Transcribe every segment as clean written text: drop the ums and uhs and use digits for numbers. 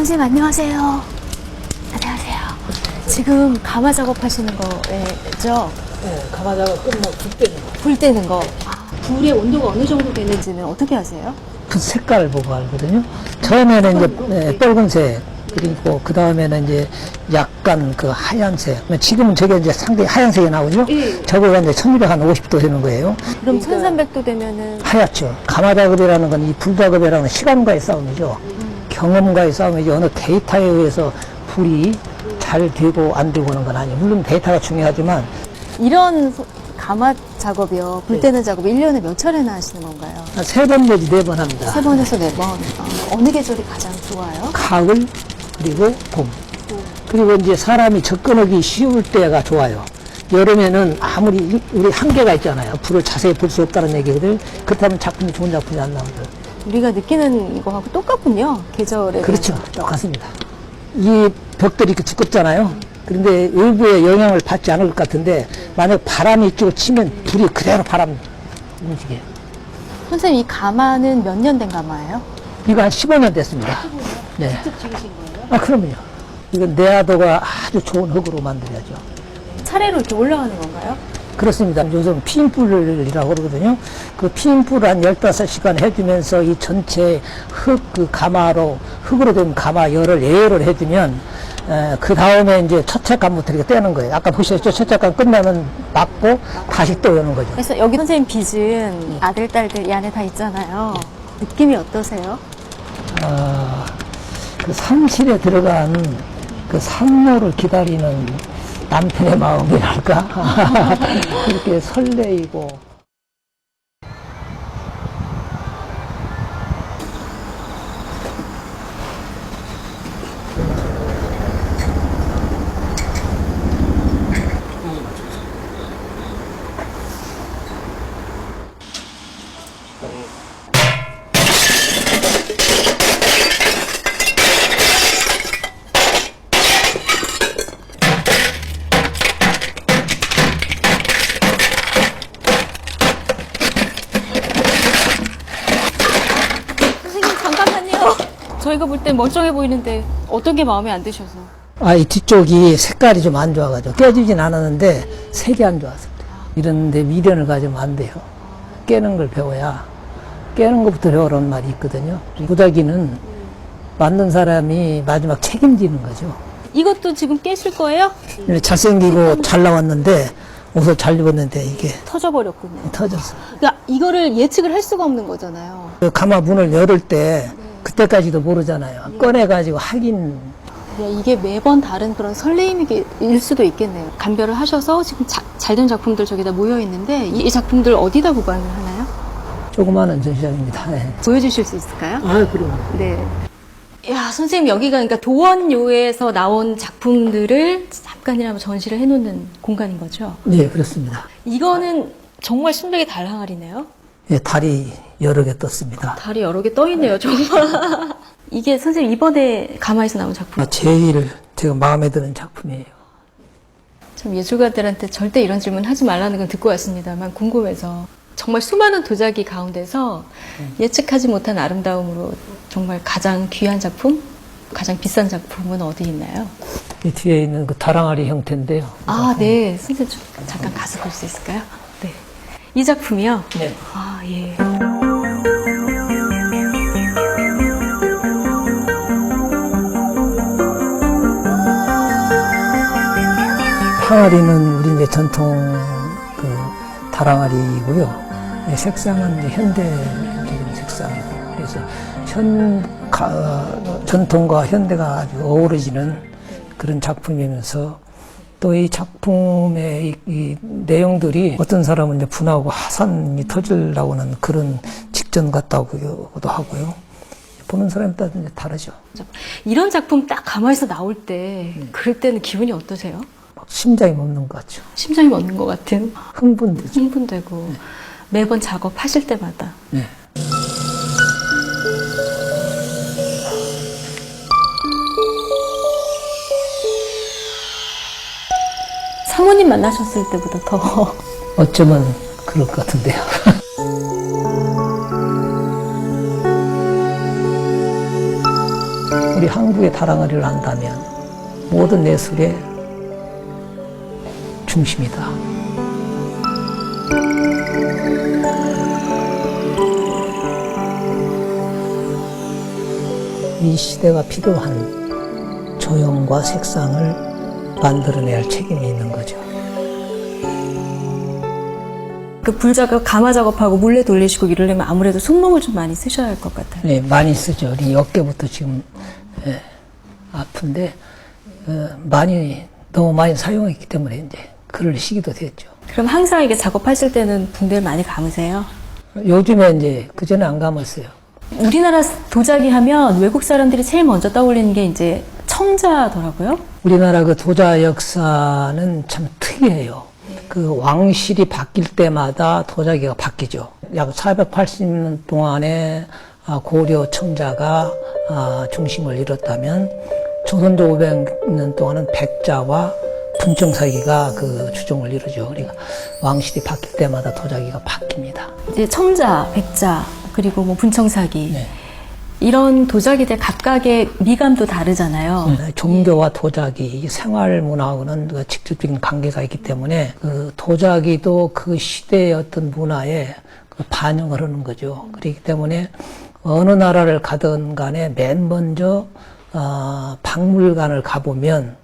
선생님 안녕하세요. 안녕하세요. 지금 가마 작업하시는 거죠? 네, 가마 작업 끝나고 불 때는 거. 불 때는 거. 불의 온도가 어느 정도 되는지는 어떻게 아세요? 불 색깔 보고 알거든요. 처음에는 이제 빨간색, 그리고 그 다음에는 이제 약간 그 하얀색. 지금은 저게 이제 상당히 하얀색이 나오죠? 예. 저거가 이제 1250도 되는 거예요. 그럼 1300도 되면은 하얗죠. 가마 작업이라는 건 이 불 작업이라는 건 시간과의 싸움이죠. 경험과의 싸움이죠. 어느 데이터에 의해서 불이 잘 되고 안 되고 하는 건 아니에요. 물론 데이터가 중요하지만 이런 가마 작업이요. 불 때는 작업 1년에 몇 차례나 하시는 건가요? 3번 내지 4번 합니다. 3번에서 4번. 어느 계절이 가장 좋아요? 가을, 그리고 봄. 그리고 이제 사람이 접근하기 쉬울 때가 좋아요. 여름에는 아무리 우리 한계가 있잖아요. 불을 자세히 볼 수 없다는 얘기거든. 그렇다면 작품이 좋은 작품이 안 나오죠. 우리가 느끼는 거하고 똑같군요. 계절에. 그렇죠. 똑같습니다. 이 벽들이 이렇게 두껍잖아요. 그런데 일부의 영향을 받지 않을 것 같은데 만약 바람이 이쪽으로 치면 불이 그대로 바람 움직여요. 선생님 이 가마는 몇 년 된 가마예요? 이거 한 15년 됐습니다. 네. 직접 지으신 거예요? 아, 그럼요. 이건 내화도가 아주 좋은 흙으로 만들어야죠. 차례로 이렇게 올라가는 건가요? 그렇습니다. 요즘 피임불이라고 그러거든요. 그 피임불을 한 15시간 해주면서 이 전체 그 가마로, 흙으로 된 가마 열을 예열을 해주면, 그 다음에 이제 첫 착감부터 이렇게 떼는 거예요. 아까 보셨죠? 첫 착감 끝나면 막고 다시 또 여는 거죠. 그래서 여기 선생님 빚은 아들, 딸들 이 안에 다 있잖아요. 느낌이 어떠세요? 그 산실에 들어간 그 산모를 기다리는 남편의 마음이랄까? 그렇게 설레이고. 선생님 잠깐만요. 저희가 볼 땐 멀쩡해 보이는데 어떤 게 마음에 안 드셔서? 이 뒤쪽이 색깔이 좀 안 좋아가지고 깨지진 않았는데 색이 안 좋았습니다. 이런데 미련을 가지면 안 돼요. 깨는 걸 배워야, 깨는 것부터 배우라는 말이 있거든요. 도자기는 만든 사람이 마지막 책임지는 거죠. 이것도 지금 깨실 거예요? 잘생기고 잘 나왔는데 옷을 잘 입었는데 이게 터져버렸군요. 터졌어. 그러니까 이거를 예측을 할 수가 없는 거잖아요. 그 가마 문을 열을 때 그때까지도 모르잖아요. 꺼내가지고 하긴. 이게 매번 다른 그런 설레임일 수도 있겠네요. 감별을 하셔서 지금 잘 된 작품들 저기다 모여 있는데 이 작품들 어디다 보관을 하나요? 조그마한 전시장입니다. 네. 보여주실 수 있을까요? 그럼요. 네. 야, 선생님 여기가 그러니까 도원요에서 나온 작품들을 잠깐이나마 전시를 해놓는 공간인 거죠? 네, 그렇습니다. 이거는 정말 순백의 달 항아리네요. 예, 달이 여러 개 떴습니다. 달이 여러 개 떠있네요, 정말. 이게 선생님 이번에 가마에서 나온 작품. 제일 제가 마음에 드는 작품이에요. 참 예술가들한테 절대 이런 질문 하지 말라는 건 듣고 왔습니다만 궁금해서 정말 수많은 도자기 가운데서 예측하지 못한 아름다움으로 정말 가장 귀한 작품, 가장 비싼 작품은 어디 있나요? 이 뒤에 있는 그 다랑아리 형태인데요. 네. 선생님 좀 잠깐 가서 볼 수 있을까요? 네. 이 작품이요? 네. 예. 항아리는 우리 이제 전통 그 다랑아리이고요. 색상은 이제 현대적인 색상이고, 그래서 전통과 현대가 아주 어우러지는 그런 작품이면서 또 이 작품의 이 내용들이 어떤 사람은 이제 분하고 화산이 터지려고 하는 그런 직전 같다고도 하고요. 보는 사람에 따라 이제 다르죠. 이런 작품 딱 가마에서 나올 때, 그럴 때는 기분이 어떠세요? 막 심장이 멎는 것 같죠. 심장이 멎는 것 같은? 흥분되죠. 흥분되고, 매번 작업하실 때마다. 네. 사모님 만나셨을 때보다 더. 어쩌면 그럴 것 같은데요. 우리 한국의 다랑어리를 한다면 모든 예술의 중심이다. 이 시대가 필요한 조형과 색상을 만들어내야 할 책임이 있는 거죠. 그 불작업, 가마 작업하고 물레 돌리시고 이러려면 아무래도 손목을 좀 많이 쓰셔야 할 것 같아요. 네, 많이 쓰죠. 이 어깨부터 지금 아픈데 너무 많이 사용했기 때문에 이제 그럴 시기도 됐죠. 그럼 항상 이게 작업하실 때는 붕대를 많이 감으세요? 요즘에 이제 그전에 안 감았어요. 우리나라 도자기 하면 외국 사람들이 제일 먼저 떠올리는 게 이제 청자더라고요. 우리나라 그 도자 역사는 참 특이해요. 그 왕실이 바뀔 때마다 도자기가 바뀌죠. 약 480년 동안에 고려 청자가 중심을 이뤘다면 조선조 500년 동안은 백자와 분청사기가 그 주종을 이루죠. 그러니까 왕실이 바뀔 때마다 도자기가 바뀝니다. 이제 청자, 백자, 그리고 뭐 분청사기. 네. 이런 도자기들 각각의 미감도 다르잖아요. 종교와 도자기, 이 생활 문화하고는 그 직접적인 관계가 있기 때문에 그 도자기도 그 시대의 어떤 문화에 그 반영을 하는 거죠. 그렇기 때문에 어느 나라를 가든 간에 맨 먼저 박물관을 가보면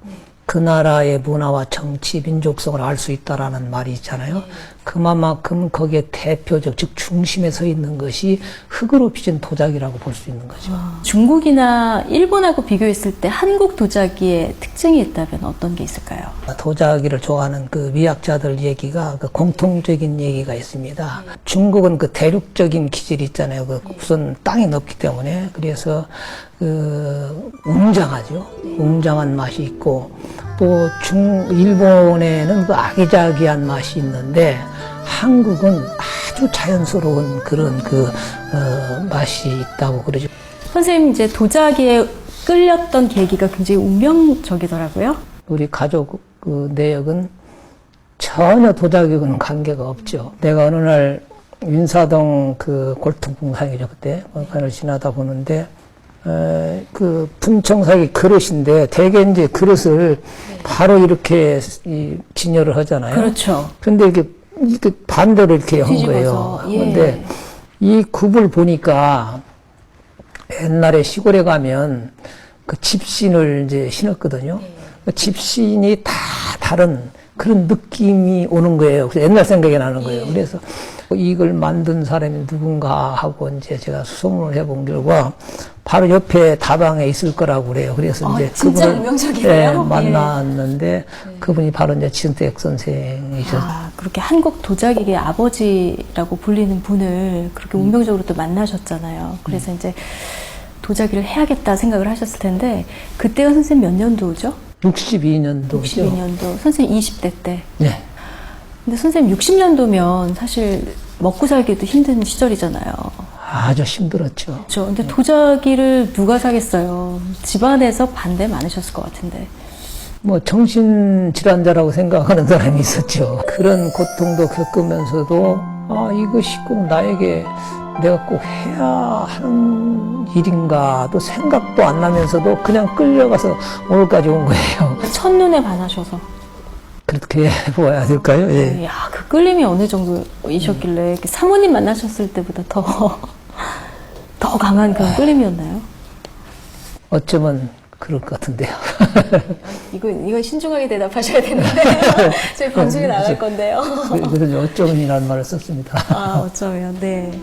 그 나라의 문화와 정치, 민족성을 알 수 있다라는 말이 있잖아요. 그만큼 거기에 대표적, 즉 중심에 서 있는 것이 흙으로 빚은 도자기라고 볼 수 있는 거죠. 중국이나 일본하고 비교했을 때 한국 도자기의 특징이 있다면 어떤 게 있을까요? 도자기를 좋아하는 그 미학자들 얘기가 그 공통적인 얘기가 있습니다. 중국은 그 대륙적인 기질이 있잖아요. 그 우선 땅이 넓기 때문에 그래서 그 웅장하죠. 웅장한 맛이 있고 또 일본에는 그 아기자기한 맛이 있는데 한국은 아주 자연스러운 그런 맛이 있다고 그러죠. 선생님 이제 도자기에 끌렸던 계기가 굉장히 운명적이더라고요. 우리 가족 그 내역은 전혀 도자기하고는 관계가 없죠. 내가 어느 날 윤사동 그 골통공상이죠 그때 거기를 지나다 보는데 그 분청사기 그릇인데 대개 이제 그릇을 바로 이렇게 진열을 하잖아요. 그렇죠. 그런데 이렇게 반대로 이렇게 한 뒤집어서, 거예요. 예. 그런데 이 굽을 보니까 옛날에 시골에 가면 그 집신을 이제 신었거든요. 그 집신이 다 다른 그런 느낌이 오는 거예요. 그래서 옛날 생각이 나는 거예요. 그래서 이걸 만든 사람이 누군가 하고 이제 제가 수소문을 해본 결과 바로 옆에 다방에 있을 거라고 그래요. 그래서 이제 진짜 그분을 운명적이네요. 만났는데 그분이 바로 이제 지은택 선생이셨어요. 그렇게 한국 도자기의 아버지라고 불리는 분을 그렇게 운명적으로 또 만나셨잖아요. 그래서 이제 도자기를 해야겠다 생각을 하셨을 텐데 그때가 선생님 몇 년도죠? 62년도죠. 62년도. 선생님 20대 때. 네. 근데 선생님 60년도면 사실 먹고 살기도 힘든 시절이잖아요. 아주 힘들었죠. 그렇죠. 근데 도자기를 누가 사겠어요? 집안에서 반대 많으셨을 것 같은데. 뭐 정신질환자라고 생각하는 사람이 있었죠. 그런 고통도 겪으면서도 이것이 꼭 나에게 내가 꼭 해야 하는 일인가 또 생각도 안 나면서도 그냥 끌려가서 오늘까지 온 거예요. 첫눈에 반하셔서. 그렇게 보아야 될까요? 예. 야, 그 끌림이 어느 정도이셨길래 이렇게 사모님 만나셨을 때보다 더 강한 그런 끌림이었나요? 어쩌면 그럴 것 같은데요. 이건 신중하게 대답하셔야 되는데 저희 방송에 나갈 건데요. 그래서 어쩌면이라는 말을 썼습니다. 어쩌면, 네.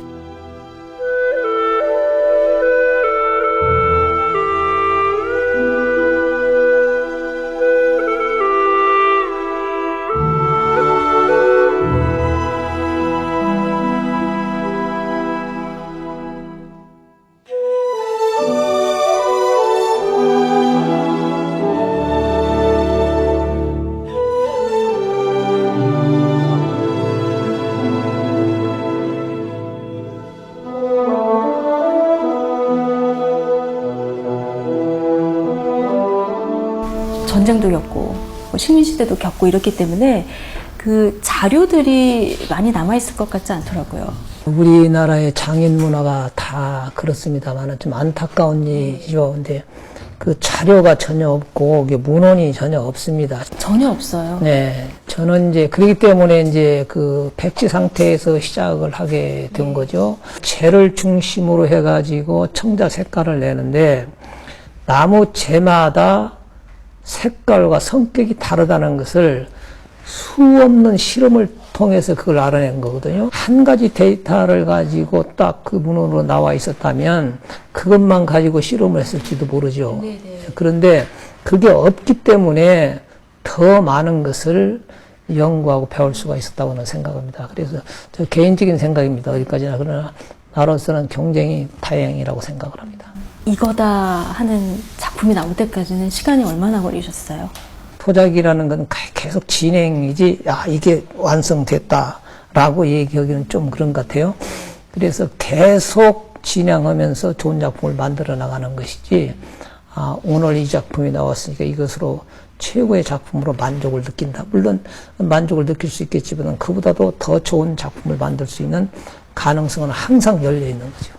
전쟁도 겪고 뭐 식민시대도 겪고 이렇기 때문에 그 자료들이 많이 남아있을 것 같지 않더라고요. 우리나라의 장인 문화가 다 그렇습니다만 좀 안타까운 일이죠. 근데 그 자료가 전혀 없고 문헌이 전혀 없습니다. 전혀 없어요. 네, 저는 이제 그렇기 때문에 이제 그 백지 상태에서 시작을 하게 된 거죠. 재를 중심으로 해가지고 청자 색깔을 내는데 나무 재마다 색깔과 성격이 다르다는 것을 수 없는 실험을 통해서 그걸 알아낸 거거든요. 한 가지 데이터를 가지고 딱 그 문헌으로 나와 있었다면 그것만 가지고 실험을 했을지도 모르죠. 네네. 그런데 그게 없기 때문에 더 많은 것을 연구하고 배울 수가 있었다고는 생각합니다. 그래서 저 개인적인 생각입니다. 어디까지나. 그러나 나로서는 굉장히 다행이라고 생각을 합니다. 이거다 하는 작품이 나올 때까지는 시간이 얼마나 걸리셨어요? 토작이라는 건 계속 진행이지, 이게 완성됐다라고 얘기하기는 좀 그런 것 같아요. 그래서 계속 진행하면서 좋은 작품을 만들어 나가는 것이지, 오늘 이 작품이 나왔으니까 이것으로 최고의 작품으로 만족을 느낀다. 물론 만족을 느낄 수 있겠지만 그보다도 더 좋은 작품을 만들 수 있는 가능성은 항상 열려 있는 거죠.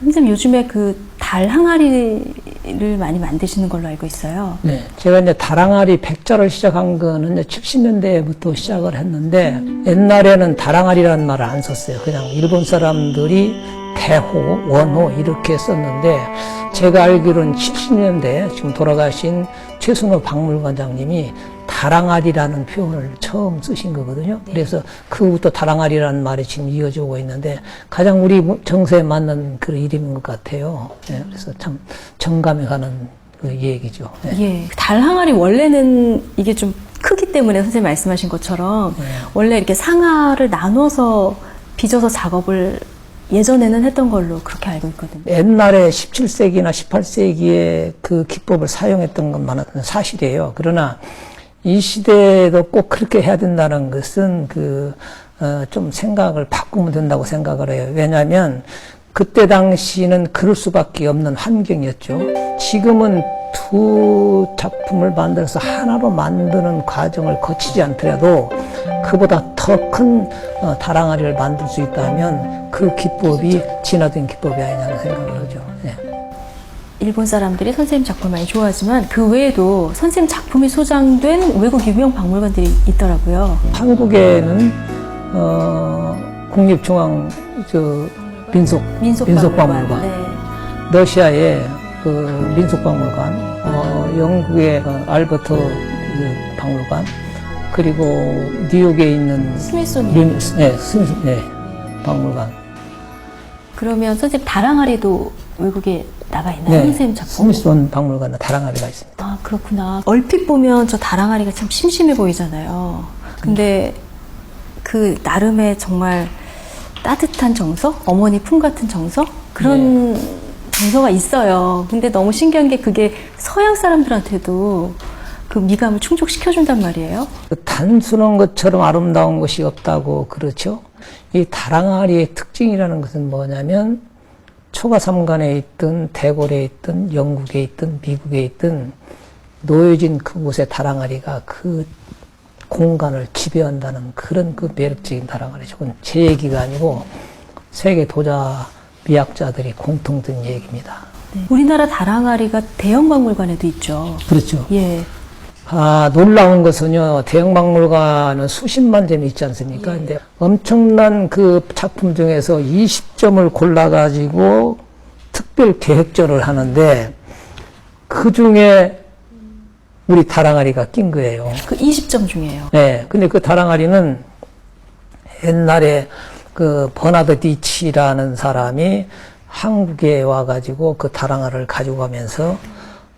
선생님 요즘에 그 달 항아리를 많이 만드시는 걸로 알고 있어요. 네, 제가 이제 다랑아리 백자를 시작한 거는 이제 70년대부터 시작을 했는데 옛날에는 다랑아리라는 말을 안 썼어요. 그냥 일본 사람들이 대호, 원호 이렇게 썼는데 제가 알기로는 70년대 지금 돌아가신 최순호 박물관장님이 다랑아리라는 표현을 처음 쓰신 거거든요. 그래서 그부터 다랑아리라는 말이 지금 이어져 오고 있는데 가장 우리 정서에 맞는 그런 이름인 것 같아요. 네, 그래서 참 정감이 가는 그 얘기죠. 네. 예, 달 항아리 원래는 이게 좀 크기 때문에 선생님 말씀하신 것처럼 원래 이렇게 상하를 나눠서 빚어서 작업을 예전에는 했던 걸로 그렇게 알고 있거든요. 옛날에 17세기나 18세기에 그 기법을 사용했던 것만은 사실이에요. 그러나 이 시대에도 꼭 그렇게 해야 된다는 것은 좀 생각을 바꾸면 된다고 생각을 해요. 왜냐하면 그때 당시는 그럴 수밖에 없는 환경이었죠. 지금은 두 작품을 만들어서 하나로 만드는 과정을 거치지 않더라도 그보다 더 큰 다랑아리를 만들 수 있다면 그 기법이 진화된 기법이 아니냐는 생각을 하죠. 네. 일본 사람들이 선생님 작품을 많이 좋아하지만 그 외에도 선생님 작품이 소장된 외국 유명 박물관들이 있더라고요. 한국에는 국립중앙 민속박물관, 네. 러시아의 그 민속박물관, 영국의 알버트 박물관, 그리고 뉴욕에 있는 스미소니언. 박물관. 그러면 선생님 다랑아리도 외국에 나가 있나요? 네, 선생님 작품? 스미소니언 박물관에 다랑아리가 있습니다. 아, 그렇구나. 얼핏 보면 저 다랑아리가 참 심심해 보이잖아요. 근데 그 나름의 정말 따뜻한 정서? 어머니 품 같은 정서? 그런 정서가 있어요. 근데 너무 신기한 게 그게 서양 사람들한테도 그 미감을 충족시켜준단 말이에요. 단순한 것처럼 아름다운 것이 없다고 그렇죠. 이 다랑아리의 특징이라는 것은 뭐냐면 초가삼간에 있든 대궐에 있든 영국에 있든 미국에 있든 놓여진 그곳의 다랑아리가 그 공간을 지배한다는 그런 그 매력적인 다랑아리죠. 그건 제 얘기가 아니고 세계 도자 미학자들이 공통 든 얘기입니다. 네. 우리나라 다랑아리가 대형 박물관에도 있죠. 그렇죠. 예. 놀라운 것은요, 대형박물관은 수십만 점이 있지 않습니까? 근데 엄청난 그 작품 중에서 20점을 골라가지고 특별 계획전을 하는데 그 중에 우리 다랑아리가 낀 거예요. 그 20점 중이에요. 네. 근데 그 다랑아리는 옛날에 그 버나드 디치라는 사람이 한국에 와가지고 그 다랑아리를 가지고 가면서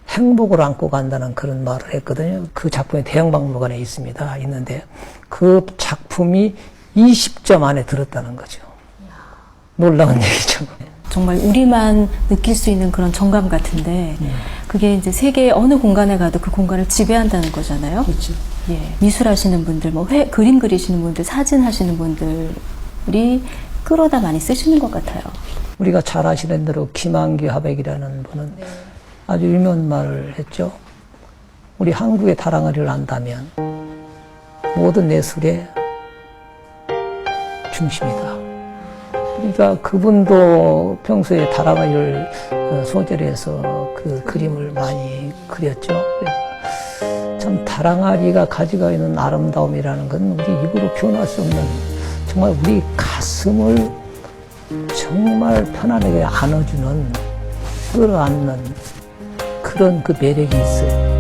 행복을 안고 간다는 그런 말을 했거든요. 그 작품이 대형박물관에 있는데 그 작품이 20점 안에 들었다는 거죠. 놀라운 얘기죠. 정말 우리만 느낄 수 있는 그런 정감 같은데 그게 이제 세계 어느 공간에 가도 그 공간을 지배한다는 거잖아요. 그렇죠. 예. 미술하시는 분들, 그림 그리시는 분들, 사진 하시는 분들이 끌어다 많이 쓰시는 것 같아요. 우리가 잘 아시는 대로 김한규 화백이라는 분은 아주 유명한 말을 했죠. 우리 한국의 다랑아리를 안다면 모든 예술의 중심이다. 그러니까 그분도 평소에 다랑아리를 소재로 그 그림을 많이 그렸죠. 그래서 참 다랑아리가 가지고 있는 아름다움이라는 건 우리 입으로 표현할 수 없는, 정말 우리 가슴을 정말 편안하게 안아주는, 끌어안는 그런 그 매력이 있어요.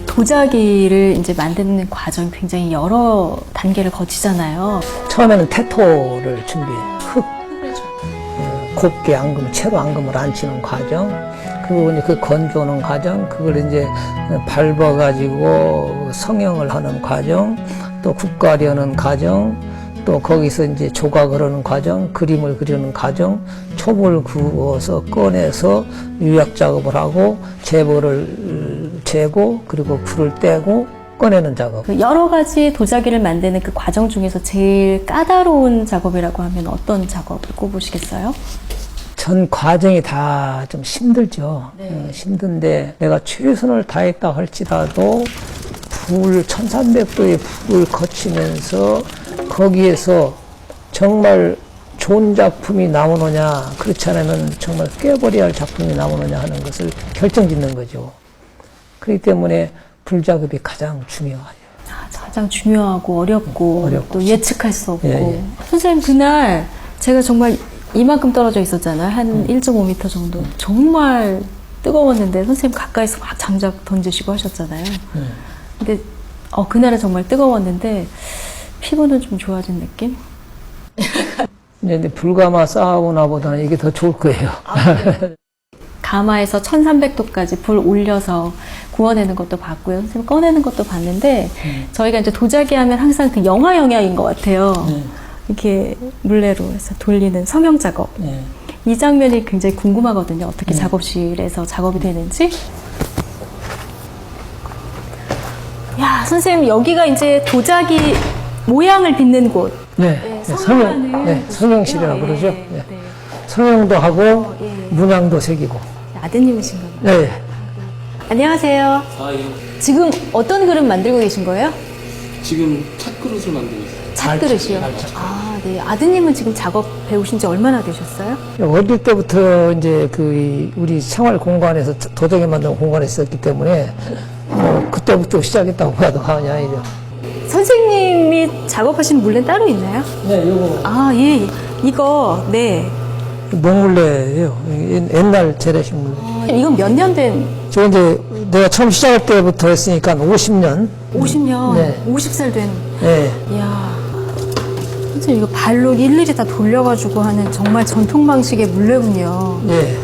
도자기를 이제 만드는 과정이 굉장히 여러 단계를 거치잖아요. 처음에는 태토를 준비해. 흙, 곱게 앙금, 채로 앙금을 안 치는 과정, 그리고 이제 그 건조하는 과정, 그걸 이제 밟아가지고 성형을 하는 과정, 또 국가려는 과정, 또 거기서 이제 조각을 하는 과정, 그림을 그리는 과정, 촉을 그어서 꺼내서 유약 작업을 하고 재보를 재고, 그리고 불을 떼고 꺼내는 작업. 그 여러 가지 도자기를 만드는 그 과정 중에서 제일 까다로운 작업이라고 하면 어떤 작업을 꼽으시겠어요? 전 과정이 다 좀 힘들죠. 힘든데 내가 최선을 다했다 할지라도 불 1300도의 불을 거치면서 거기에서 정말 좋은 작품이 나오느냐, 그렇지 않으면 정말 깨버려야 할 작품이 나오느냐 하는 것을 결정짓는 거죠. 그렇기 때문에 불 작업이 가장 중요하죠. 가장 중요하고 어렵고 또 예측할 수 없고. 예. 선생님, 그날 제가 정말 이만큼 떨어져 있었잖아요. 한 1.5m 정도. 정말 뜨거웠는데 선생님 가까이서 막 장작 던지시고 하셨잖아요. 근데 그날은 정말 뜨거웠는데 피부는 좀 좋아진 느낌? 근데 불가마 싸우나 보다는 이게 더 좋을 거예요. 가마에서 1300도까지 불 올려서 구워내는 것도 봤고요. 선생님 꺼내는 것도 봤는데 저희가 이제 도자기 하면 항상 그 영화 영향인 것 같아요. 이렇게 물레로 해서 돌리는 성형 작업. 이 장면이 굉장히 궁금하거든요. 어떻게 작업실에서 작업이 되는지. 야, 선생님, 여기가 이제 도자기 모양을 빚는 곳. 성형실이라고 그러죠. 네. 성형도 하고 문양도 새기고. 아드님이신가요? 네. 안녕하세요. 예. 지금 어떤 그릇 만들고 계신 거예요? 지금 찻그릇을 만들고 있어요. 찻그릇이요? 네. 아드님은 지금 작업 배우신 지 얼마나 되셨어요? 어릴 때부터 이제 우리 생활 공간에서 도자기 만드는 공간에 있었기 때문에 그때부터 시작했다고 봐도 과언이 아니죠. 선생님이 작업하시는 물레는 따로 있나요? 네, 요거. 예. 이거, 네. 목물레예요. 옛날 재래식 물레. 이건 몇 년 된? 저 이제 내가 처음 시작할 때부터 했으니까 50년. 50년? 네. 50살 된? 네. 이야. 선생님, 이거 발로 일일이 다 돌려가지고 하는 정말 전통 방식의 물레군요. 네.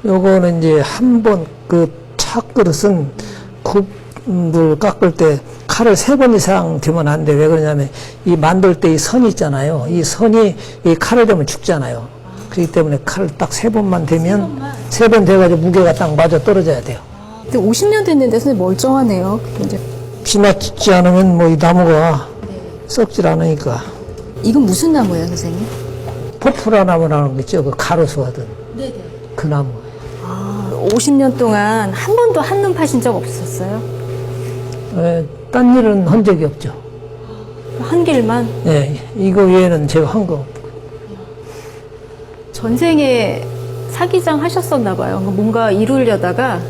요거는 이제 한 번 그 찻그릇은 굽을 깎을 때 칼을 3번 이상 대면 안 돼. 왜 그러냐면 이 만들 때 이 선이 있잖아요. 이 선이 이 칼을 대면 죽잖아요. 그렇기 때문에 칼을 딱 3번만 대면 3번 돼가지고 무게가 딱 맞아 떨어져야 돼요. 근데 50년 됐는데 선생님 멀쩡하네요. 이제. 비 맞지 않으면 뭐 이 나무가 썩질 않으니까. 이건 무슨 나무예요, 선생님? 포프라 나무라는 거 있죠. 그 가로수 하던. 네네. 그 나무. 50년 동안 한 번도 한눈 파신 적 없었어요? 딴 일은 한 적이 없죠. 한 길만? 네, 이거 외에는 제가 한 거 없고. 전생에 사기장 하셨었나 봐요. 뭔가 이루려다가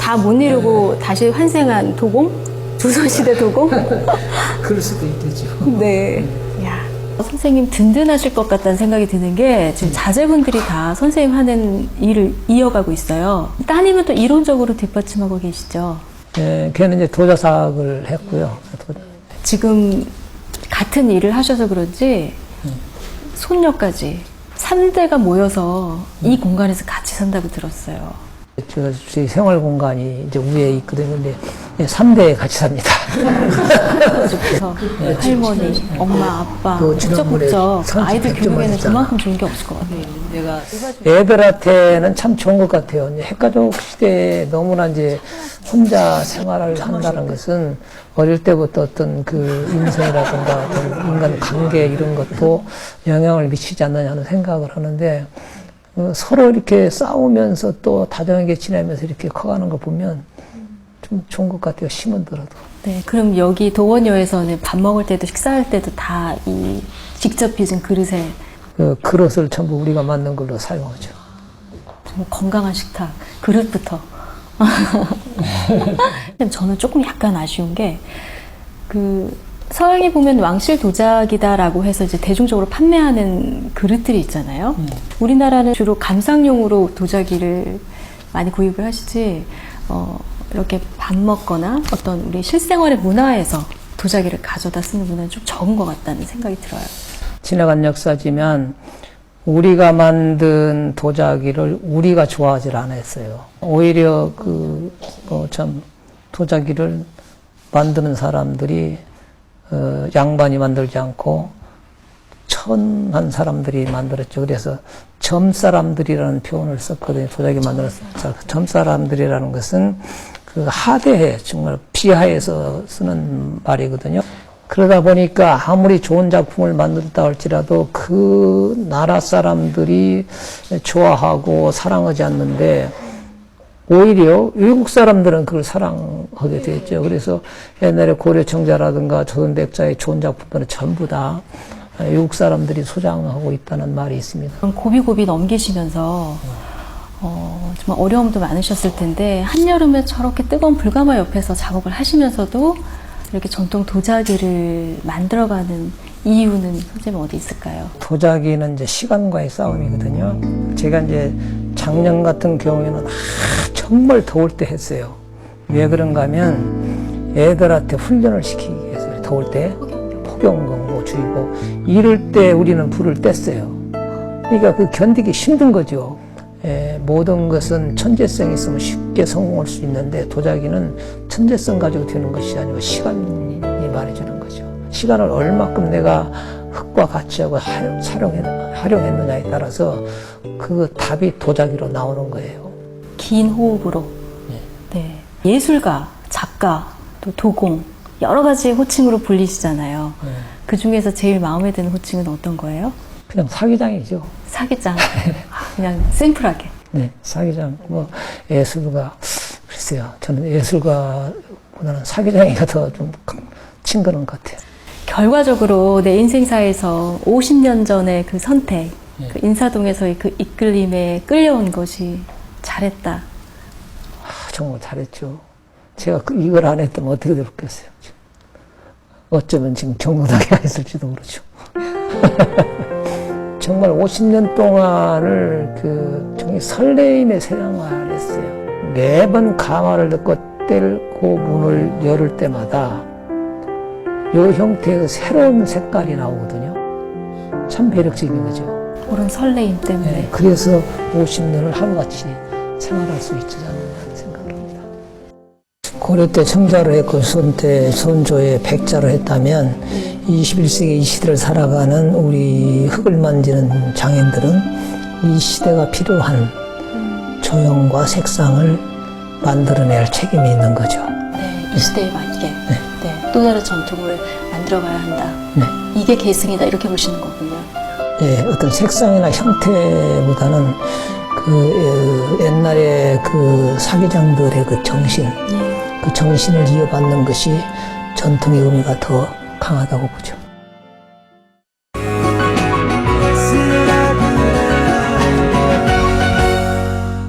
다 못 이루고 다시 환생한 도공? 조선시대 도공? 그럴 수도 있겠죠. 네. 야, 선생님 든든하실 것 같다는 생각이 드는 게 지금 자제분들이 다 선생님 하는 일을 이어가고 있어요. 따님은 또 이론적으로 뒷받침하고 계시죠. 네, 걔는 이제 도자삭을 했고요. 지금 같은 일을 하셔서 그런지 손녀까지 3대가 모여서 이 공간에서 같이 산다고 들었어요. 저희 생활 공간이 이제 위에 있거든요. 근데 3대 같이 삽니다. 그래서 할머니, 엄마, 아빠, 또 지난번에 국적 아이들 선수 교육에는 백점을 그만큼 좋은 게 없을 것 같아요. 내가 애들한테는 참 좋은 것 같아요. 이제 핵가족 시대에 너무나 이제 혼자 생활을 한다는 것은 어릴 때부터 어떤 그 인성이라든가 어떤 인간 관계 이런 것도 영향을 미치지 않느냐 하는 생각을 하는데 서로 이렇게 싸우면서 또 다정하게 지내면서 이렇게 커가는 거 보면 좀 좋은 것 같아요. 심은 들어도. 네, 그럼 여기 도원여에서는 밥 먹을 때도 식사할 때도 다 이 직접 빚은 그릇에 그 그릇을 전부 우리가 만든 걸로 사용하죠. 정말 건강한 식탁, 그릇부터. 저는 조금 약간 아쉬운 게, 서양에 보면 왕실 도자기다라고 해서 이제 대중적으로 판매하는 그릇들이 있잖아요. 우리나라는 주로 감상용으로 도자기를 많이 구입을 하시지, 이렇게 밥 먹거나 어떤 우리 실생활의 문화에서 도자기를 가져다 쓰는 문화는 좀 적은 것 같다는 생각이 들어요. 지나간 역사지만 우리가 만든 도자기를 우리가 좋아하지 않았어요. 오히려 참 도자기를 만드는 사람들이 양반이 만들지 않고 천한 사람들이 만들었죠. 그래서 점사람들이라는 표현을 썼거든요. 도자기 만들었어요. 점사람들이라는 것은 그 하대해, 정말 비하해서 쓰는 말이거든요. 그러다 보니까 아무리 좋은 작품을 만들었다 할지라도 그 나라 사람들이 좋아하고 사랑하지 않는데 오히려 외국 사람들은 그걸 사랑하게 됐죠. 그래서 옛날에 고려청자라든가 조선백자의 좋은 작품들은 전부 다 외국 사람들이 소장하고 있다는 말이 있습니다. 고비고비 넘기시면서 정말 어려움도 많으셨을 텐데 한여름에 저렇게 뜨거운 불가마 옆에서 작업을 하시면서도 이렇게 전통 도자기를 만들어가는 이유는 선생님 어디 있을까요? 도자기는 이제 시간과의 싸움이거든요. 제가 이제 작년 같은 경우에는 정말 더울 때 했어요. 왜 그런가 하면 애들한테 훈련을 시키기 위해서 더울 때 폭염경보주의보 이럴 때 우리는 불을 뗐어요. 그러니까 그 견디기 힘든 거죠. 모든 것은 천재성이 있으면 쉽게 성공할 수 있는데 도자기는 천재성 가지고 되는 것이 아니고 시간이 말해주는 거죠. 시간을 얼마큼 내가 흙과 같이 하고 활용했느냐에 따라서 그 답이 도자기로 나오는 거예요. 긴 호흡으로. 네. 예술가, 작가, 또 도공 여러 가지 호칭으로 불리시잖아요. 그 중에서 제일 마음에 드는 호칭은 어떤 거예요? 그냥 사기장이죠. 사기장. 그냥 심플하게. 네, 사기장. 예술가. 글쎄요. 저는 예술가보다는 사기장이가 더 좀 친근한 것 같아요. 결과적으로 내 인생사에서 50년 전의 그 선택, 그 인사동에서의 그 이끌림에 끌려온 것이 잘했다. 정말 잘했죠. 제가 이걸 안 했다면 어떻게 됐겠어요. 어쩌면 지금 경로당에 가 있을지도 모르죠. 정말 50년 동안을 정말 설레임의 생활을 했어요. 매번 가마를 넣고 떼고 문을 열을 때마다 이 형태의 새로운 색깔이 나오거든요. 참 매력적인 거죠. 그런 설레임 때문에. 네, 그래서 50년을 하루같이 생활할 수 있지 않느냐 생각을 합니다. 고려 때 청자를 했고 손때 선조의 백자를 했다면 21세기 이 시대를 살아가는 우리 흙을 만지는 장인들은 이 시대가 필요한 조형과 색상을 만들어낼 책임이 있는 거죠. 네, 이 시대에 맞게 또 다른 전통을 만들어가야 한다. 네. 이게 계승이다 이렇게 보시는 거군요. 예, 어떤 색상이나 형태보다는 옛날에 사기장들의 그 정신, 그 정신을 이어받는 것이 전통의 의미가 더 강하다고 보죠.